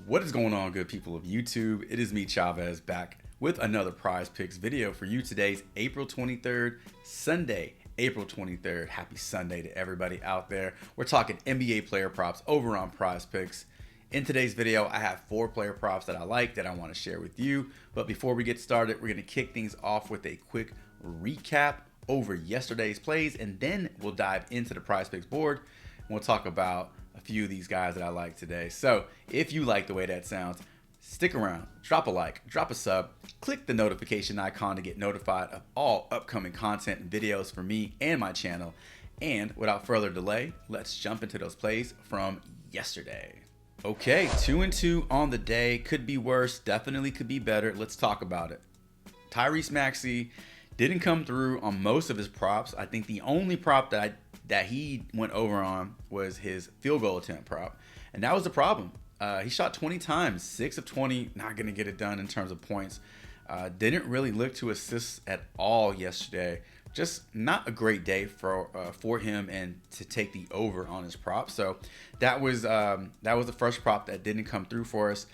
What is going on, good people of YouTube? It is me, Chavez, back with another Prize Picks video for you. Today's April 23rd, Sunday, April 23rd. Happy Sunday to everybody out there. We're talking NBA player props over on Prize Picks. In today's video, I have 4 player props that I like that I want to share with you. But before we get started, we're going to kick things off with a quick recap over yesterday's plays, and then we'll dive into the Prize Picks board. And we'll talk about a few of these guys that I like today. So if you like the way that sounds, stick around, drop a like, drop a sub, click the notification icon to get notified of all upcoming content and videos for me and my channel. And without further delay, let's jump into those plays from yesterday. Okay, 2-2 on the day. Could be worse, definitely could be better. Let's talk about it. Tyrese Maxey didn't come through on most of his props. I think the only prop that he went over on was his field goal attempt prop, and that was the problem. He shot 20 times, 6 of 20, not going to get it done in terms of points. Didn't really look to assist at all yesterday. Just not a great day for him and to take the over on his prop. So that was the first prop that didn't come through for us.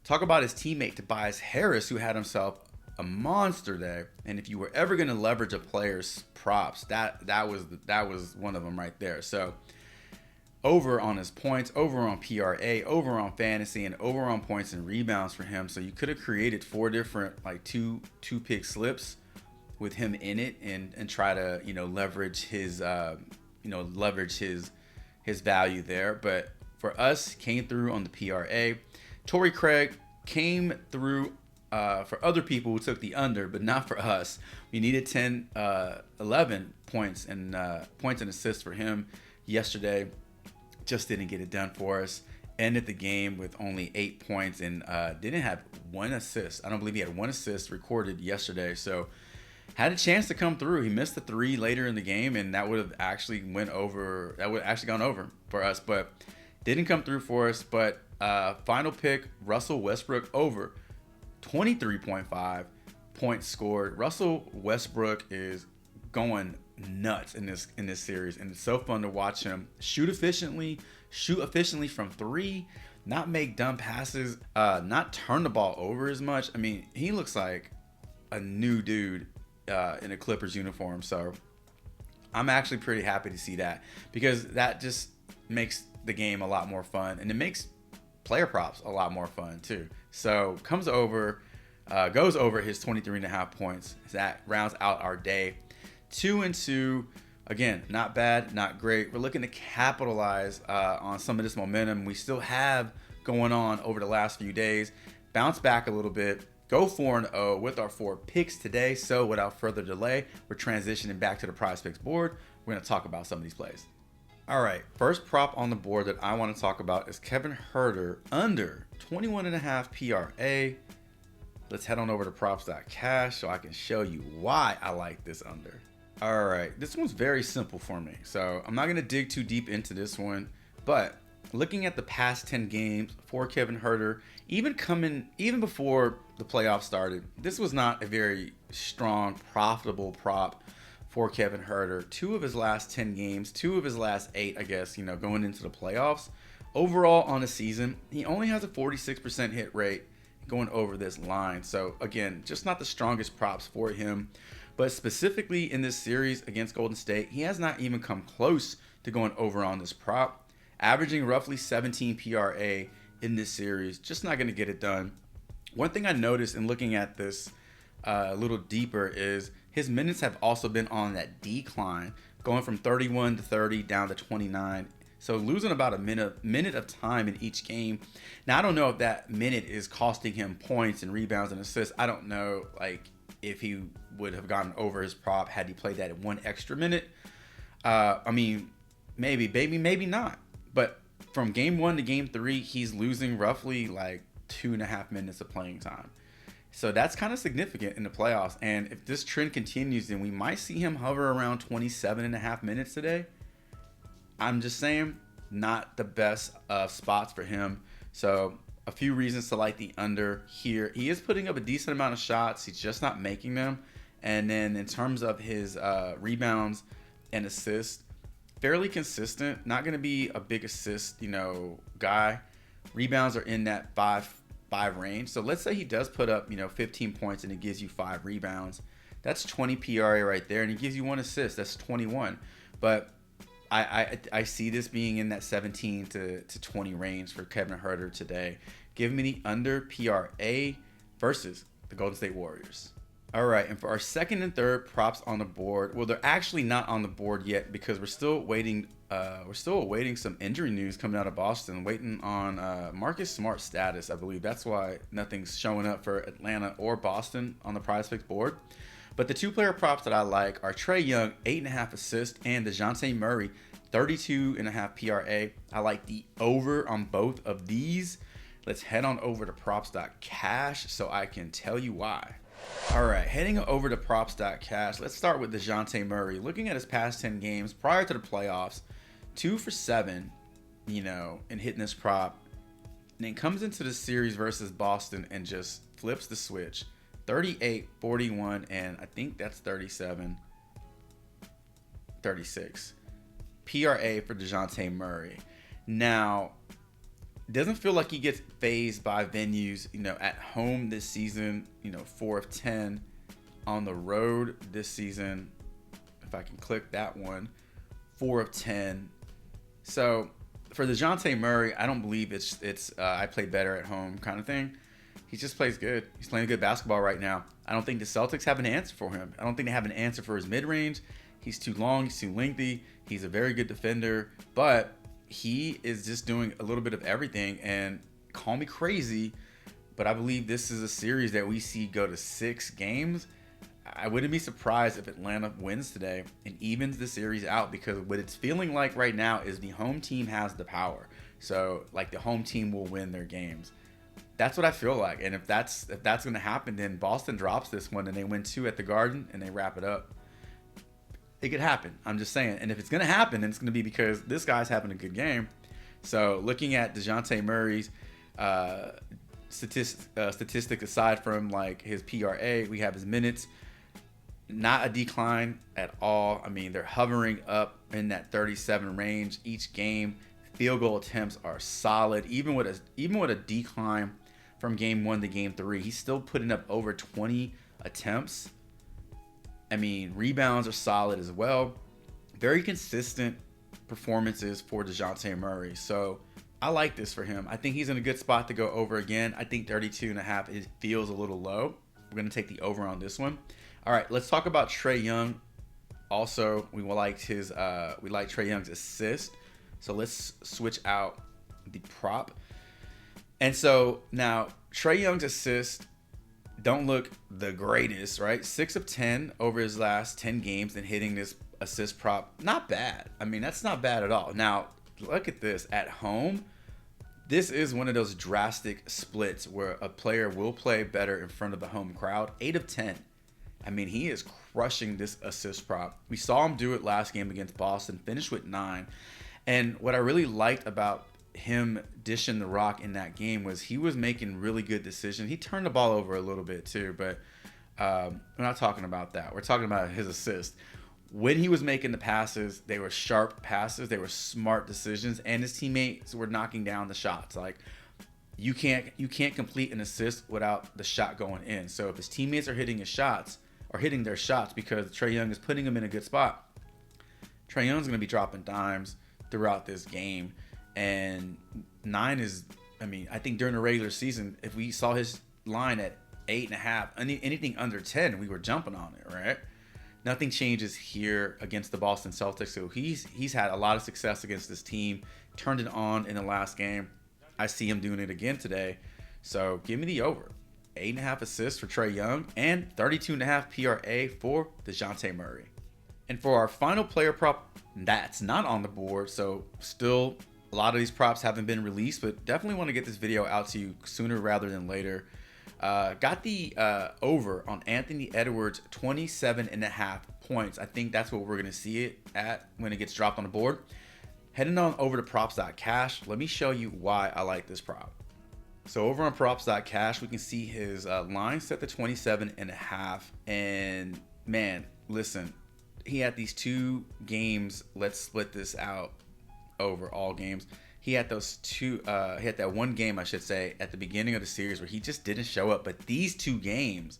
Talk about his teammate Tobias Harris, who had himself a monster day. And if you were ever going to leverage a player's props, that was one of them right there. So over on his points, over on PRA, over on fantasy, and over on points and rebounds for him. So you could have created 4 different like two pick slips with him in it, and try to leverage his his value there. But for us, came through on the PRA. Torrey Craig came through for other people who took the under, but not for us. We needed 11 points and assists for him yesterday. Just didn't get it done for us. Ended the game with only 8 points and didn't have 1 assist. I don't believe he had 1 assist recorded yesterday. So had a chance to come through. He missed the 3 later in the game, and that would have actually gone over for us, but didn't come through for us. But final pick, Russell Westbrook over 23.5 points scored. Russell Westbrook is going nuts in this series, and it's so fun to watch him shoot efficiently from 3, not make dumb passes, not turn the ball over as much. I mean, he looks like a new dude in a Clippers uniform. So I'm actually pretty happy to see that, because that just makes the game a lot more fun, and it makes player props a lot more fun too. So goes over his 23.5 points. That rounds out our day. 2-2. Again, not bad, not great. We're looking to capitalize on some of this momentum we still have going on over the last few days. Bounce back a little bit. Go 4-0 with our 4 picks today. So without further delay, we're transitioning back to the Prize Picks board. We're going to talk about some of these plays. All right, first prop on the board that I want to talk about is Kevin Huerter under 21.5 PRA. Let's head on over to props.cash so I can show you why I like this under. All right, this one's very simple for me, so I'm not going to dig too deep into this one, but looking at the past 10 games for Kevin Huerter, even before the playoffs started, this was not a very strong, profitable prop for Kevin Huerter. 2 of his last 10 games, 2 of his last 8, I guess, going into the playoffs. Overall on the season, he only has a 46% hit rate going over this line. So again, just not the strongest props for him. But specifically in this series against Golden State, he has not even come close to going over on this prop. Averaging roughly 17 PRA in this series, just not going to get it done. One thing I noticed in looking at this a little deeper is his minutes have also been on that decline, going from 31 to 30 down to 29. So losing about a minute of time in each game. Now, I don't know if that minute is costing him points and rebounds and assists. I don't know if he would have gotten over his prop had he played that in 1 extra minute. I mean, maybe not. But from game 1 to game 3, he's losing roughly 2.5 minutes of playing time. So that's kind of significant in the playoffs. And if this trend continues, then we might see him hover around 27.5 minutes today. I'm just saying, not the best spots for him. So a few reasons to like the under here. He is putting up a decent amount of shots. He's just not making them. And then in terms of his rebounds and assists, fairly consistent. Not going to be a big assist, guy. Rebounds are in that 5 range. So let's say he does put up, 15 points and it gives you 5 rebounds. That's 20 PRA right there, and he gives you 1 assist. That's 21. But I see this being in that 17 to 20 range for Kevin Huerter today. Give me the under PRA versus the Golden State Warriors. All right, and for our second and third props on the board, well, they're actually not on the board yet because we're still waiting. We're still awaiting some injury news coming out of Boston, waiting on Marcus Smart's status. I believe that's why nothing's showing up for Atlanta or Boston on the Prizepicks board. But the 2 player props that I like are Trae Young, 8.5 assists, and DeJounte Murray, 32.5 PRA. I like the over on both of these. Let's head on over to props.cash so I can tell you why. All right, heading over to props.cash, let's start with DeJounte Murray. Looking at his past 10 games prior to the playoffs, 2 for 7, and hitting this prop. And then comes into the series versus Boston and just flips the switch. 38, 41, and I think that's 37, 36. PRA for DeJounte Murray. Now, it doesn't feel like he gets phased by venues, at home this season, 4 of 10. On the road this season, if I can click that one, 4 of 10. So for DeJounte Murray, I don't believe it's I play better at home kind of thing. He just plays good. He's playing good basketball right now. I don't think the Celtics have an answer for him. I don't think they have an answer for his mid-range. He's too long. He's too lengthy. He's a very good defender. But he is just doing a little bit of everything. And call me crazy, but I believe this is a series that we see go to 6 games. I wouldn't be surprised if Atlanta wins today and evens the series out, because what it's feeling like right now is the home team has the power. So, the home team will win their games. That's what I feel like. And if that's going to happen, then Boston drops this one and they win 2 at the Garden and they wrap it up. It could happen. I'm just saying. And if it's going to happen, then it's going to be because this guy's having a good game. So looking at DeJounte Murray's statistic aside from his PRA, we have his minutes. Not a decline at all. I mean, they're hovering up in that 37 range each game. Field goal attempts are solid. Even with a decline from game 1 to game 3, he's still putting up over 20 attempts. I mean, rebounds are solid as well. Very consistent performances for DeJounte Murray. So I like this for him. I think he's in a good spot to go over again. I think 32.5 it feels a little low. We're going to take the over on this one. All right, let's talk about Trae Young. Also, we like Trae Young's assist. So let's switch out the prop. And so now Trae Young's assists don't look the greatest, right? 6 of 10 over his last 10 games and hitting this assist prop. Not bad. I mean, that's not bad at all. Now, look at this. At home, this is one of those drastic splits where a player will play better in front of the home crowd. 8 of 10. I mean, he is crushing this assist prop. We saw him do it last game against Boston, finished with 9. And what I really liked about him dishing the rock in that game was he was making really good decisions. He turned the ball over a little bit too, but we're not talking about that. We're talking about his assist. When he was making the passes, they were sharp passes. They were smart decisions, and his teammates were knocking down the shots. You can't complete an assist without the shot going in. So if his teammates are hitting their shots because Trae Young is putting them in a good spot, Trae Young's going to be dropping dimes throughout this game. And 9 is, I think during the regular season, if we saw his line at 8.5, anything under 10, we were jumping on it, right? Nothing changes here against the Boston Celtics. So he's had a lot of success against this team, turned it on in the last game. I see him doing it again today. So give me the over. 8.5 assists for Trae Young and 32.5 PRA for DeJounte Murray. And for our final player prop, that's not on the board. So still, a lot of these props haven't been released, but definitely want to get this video out to you sooner rather than later. Got the over on Anthony Edwards, 27.5 points. I think that's what we're going to see it at when it gets dropped on the board. Heading on over to props.cash, let me show you why I like this prop. So over on props.cash, we can see his line set to 27.5. And man, listen, he had these 2 games. Let's split this out over all games. he had he had that one game, I should say, at the beginning of the series where he just didn't show up. But these 2 games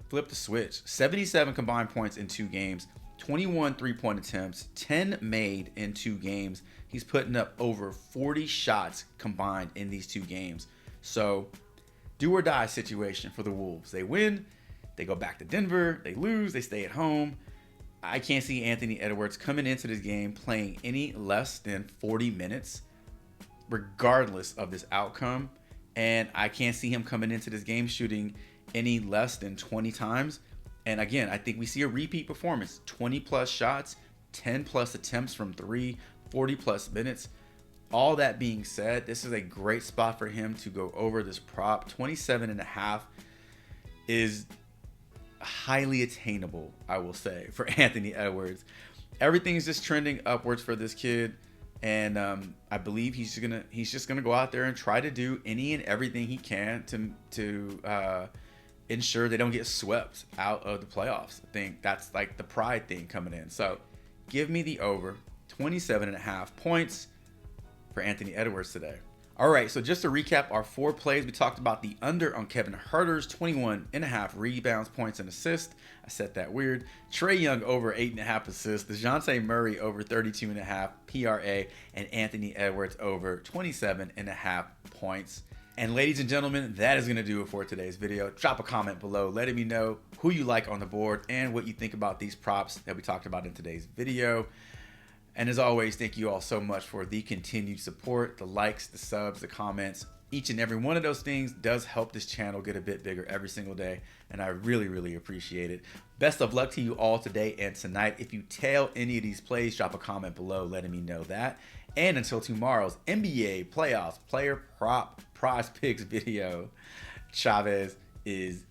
flipped the switch. 77 combined points in 2 games, 21 3-point attempts, 10 made in 2 games. He's putting up over 40 shots combined in these 2 games. So, do or die situation for the Wolves. They win, they go back to Denver. They lose, they stay at home. I can't see Anthony Edwards coming into this game playing any less than 40 minutes, regardless of this outcome. And I can't see him coming into this game shooting any less than 20 times. And again, I think we see a repeat performance. 20 plus shots, 10 plus attempts from 3, 40 plus minutes. All that being said, this is a great spot for him to go over this prop. 27.5 is highly attainable, I will say, for Anthony Edwards. Everything's just trending upwards for this kid. And I believe he's just gonna go out there and try to do any and everything he can to ensure they don't get swept out of the playoffs. I think that's like the pride thing coming in. So give me the over 27.5 points for Anthony Edwards today. All right, so just to recap our 4 plays, we talked about the under on Kevin Huerter's 21.5 rebounds, points, and assists. I said that weird. Trae Young over 8.5 assists. DeJounte Murray over 32.5 PRA. And Anthony Edwards over 27.5 points. And ladies and gentlemen, that is going to do it for today's video. Drop a comment below letting me know who you like on the board and what you think about these props that we talked about in today's video. And as always, thank you all so much for the continued support, the likes, the subs, the comments. Each and every one of those things does help this channel get a bit bigger every single day, and I really, really appreciate it. Best of luck to you all today and tonight. If you tail any of these plays, drop a comment below letting me know that. And until tomorrow's NBA Playoffs Player Prop Prize Picks video, Chavez is